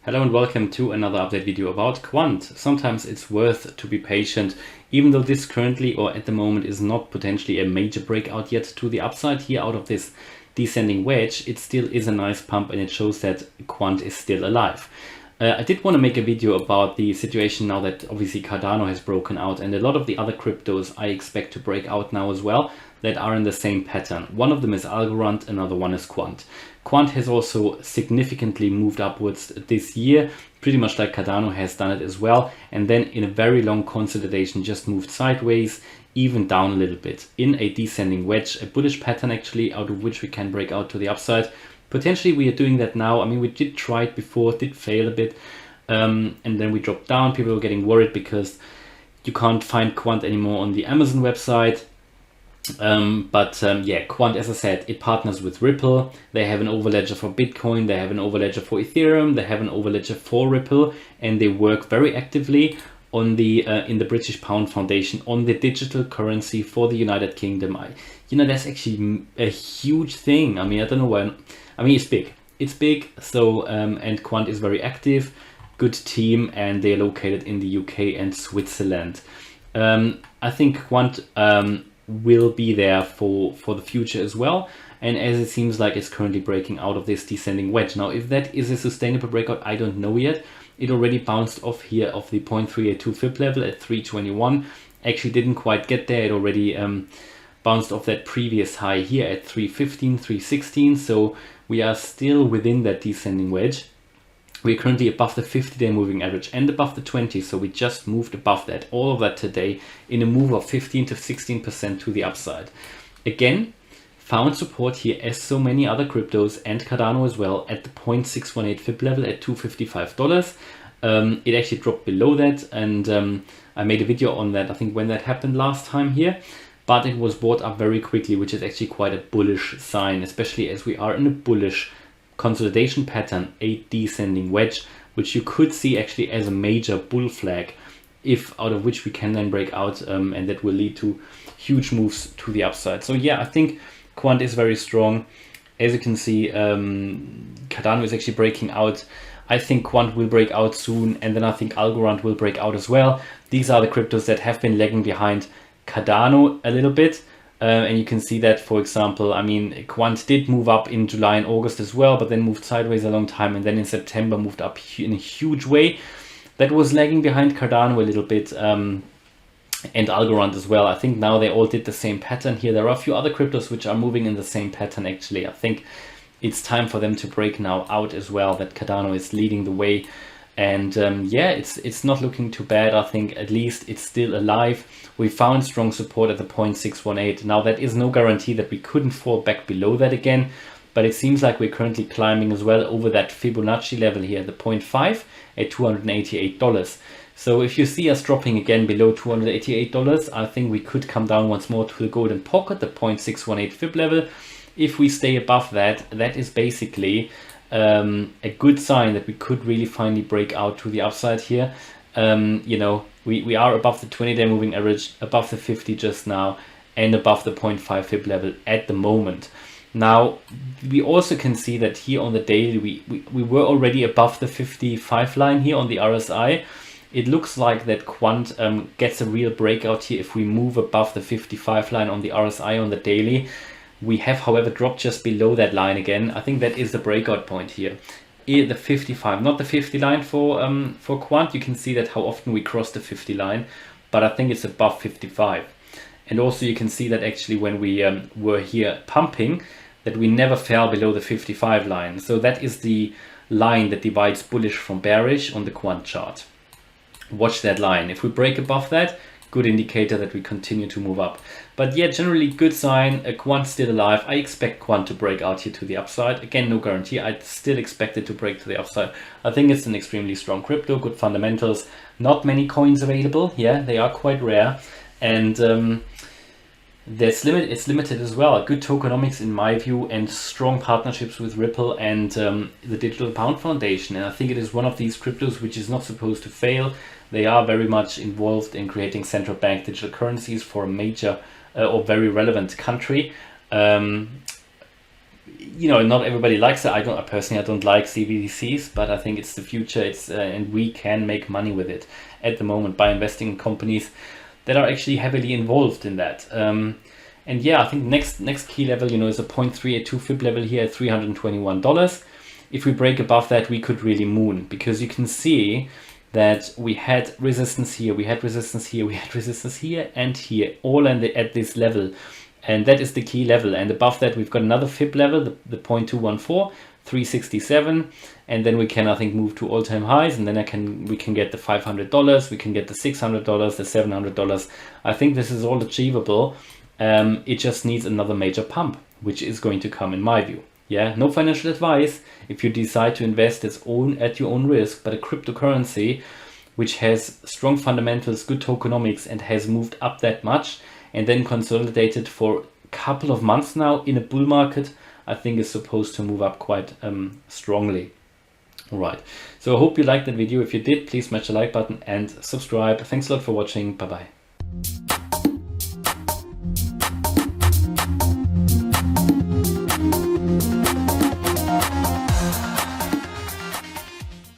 Hello and welcome to another update video about Quant. Sometimes it's worth to be patient, even though this currently or at the moment is not potentially a major breakout yet to the upside here out of this descending wedge. It still is a nice pump and it shows that Quant is still alive. I did want to make a video about the situation now that obviously Cardano has broken out, and a lot of the other cryptos I expect to break out now as well that are in the same pattern. One of them is Algorand, another one is Quant. Quant has also significantly moved upwards this year, pretty much like Cardano has done it as well, and then in a very long consolidation just moved sideways, even down a little bit in a descending wedge, a bullish pattern actually, out of which we can break out to the upside. Potentially we are doing that now. I mean, we did try it before, did fail a bit, and then we dropped down. People were getting worried because you can't find Quant anymore on the Amazon website. Yeah, Quant, as I said, it partners with Ripple. They have an overledger for Bitcoin, they have an overledger for Ethereum, they have an overledger for Ripple, and they work very actively on the in the British Pound Foundation on the digital currency for the United Kingdom. That's actually a huge thing. I mean, I don't know when. I mean, it's big. So and Quant is very active, good team, and they're located in the UK and Switzerland. I think Quant will be there for the future as well, and as it seems like it's currently breaking out of this descending wedge. Now, if that is a sustainable breakout, I don't know yet. It already bounced off here of the 0.382 fib level at 321. Actually didn't quite get there. It already bounced off that previous high here at 315, 316. So we are still within that descending wedge. We're currently above the 50-day moving average and above the 20, so we just moved above that, all of that today, in a move of 15 to 16% to the upside. Again, found support here as so many other cryptos and Cardano as well at the 0.618 fib level at $255. It actually dropped below that, and I made a video on that, I think when that happened last time here, but it was bought up very quickly, which is actually quite a bullish sign, especially as we are in a bullish consolidation pattern, a descending wedge, which you could see actually as a major bull flag, if out of which we can then break out, and that will lead to huge moves to the upside. So yeah, I think Quant is very strong. As you can see, Cardano is actually breaking out. I think Quant will break out soon, and then I think Algorand will break out as well. These are the cryptos that have been lagging behind Cardano a little bit. And you can see that, for example, I mean, Quant did move up in July and August as well, but then moved sideways a long time, and then in September moved up in a huge way. That was lagging behind Cardano a little bit, and Algorand as well. I think now they all did the same pattern here. There are a few other cryptos which are moving in the same pattern actually. I think it's time for them to break now out as well, that Cardano is leading the way. And yeah, it's not looking too bad. I think at least it's still alive. We found strong support at the 0.618. Now, that is no guarantee that we couldn't fall back below that again, but it seems like we're currently climbing as well over that Fibonacci level here, the 0.5 at $288. So if you see us dropping again below $288, I think we could come down once more to the golden pocket, the 0.618 fib level. If we stay above that, that is basically a good sign that we could really finally break out to the upside here. We are above the 20-day moving average, above the 50 just now, and above the 0.5 fib level at the moment. Now, we also can see that here on the daily, we were already above the 55 line here on the RSI. It looks like that Quant gets a real breakout here if we move above the 55 line on the RSI on the daily. We have, however, dropped just below that line again. I think that is the breakout point here. The 55, not the 50 line for Quant. You can see that how often we cross the 50 line, but I think it's above 55. And also you can see that actually when we were here pumping, that we never fell below the 55 line. So that is the line that divides bullish from bearish on the Quant chart. Watch that line. If we break above that, good indicator that we continue to move up. But yeah, generally good sign. Quant still alive. I expect Quant to break out here to the upside. Again, no guarantee. I still expect it to break to the upside. I think it's an extremely strong crypto, good fundamentals. Not many coins available. Yeah, they are quite rare. And it's limited as well. Good tokenomics in my view, and strong partnerships with Ripple and the Digital Pound Foundation. And I think it is one of these cryptos which is not supposed to fail. They are very much involved in creating central bank digital currencies for a major or very relevant country. you know, not everybody likes it. I personally, I don't like CBDCs, but I think it's the future. And we can make money with it at the moment by investing in companies that are actually heavily involved in that. And yeah, I think next key level, you know, is a 0.382 fib level here at $321. If we break above that, we could really moon, because you can see that we had resistance here, we had resistance here, we had resistance here and here, all at this level. And that is the key level. And above that, we've got another fib level, the 0.214, 367. And then we can, I think, move to all-time highs. And then we can get the $500, we can get the $600, the $700. I think this is all achievable. It just needs another major pump, which is going to come in my view. Yeah, no financial advice. If you decide to invest, it's at your own risk, but a cryptocurrency which has strong fundamentals, good tokenomics, and has moved up that much and then consolidated for a couple of months now in a bull market, I think is supposed to move up quite strongly. All right, so I hope you liked that video. If you did, please smash the like button and subscribe. Thanks a lot for watching. Bye bye.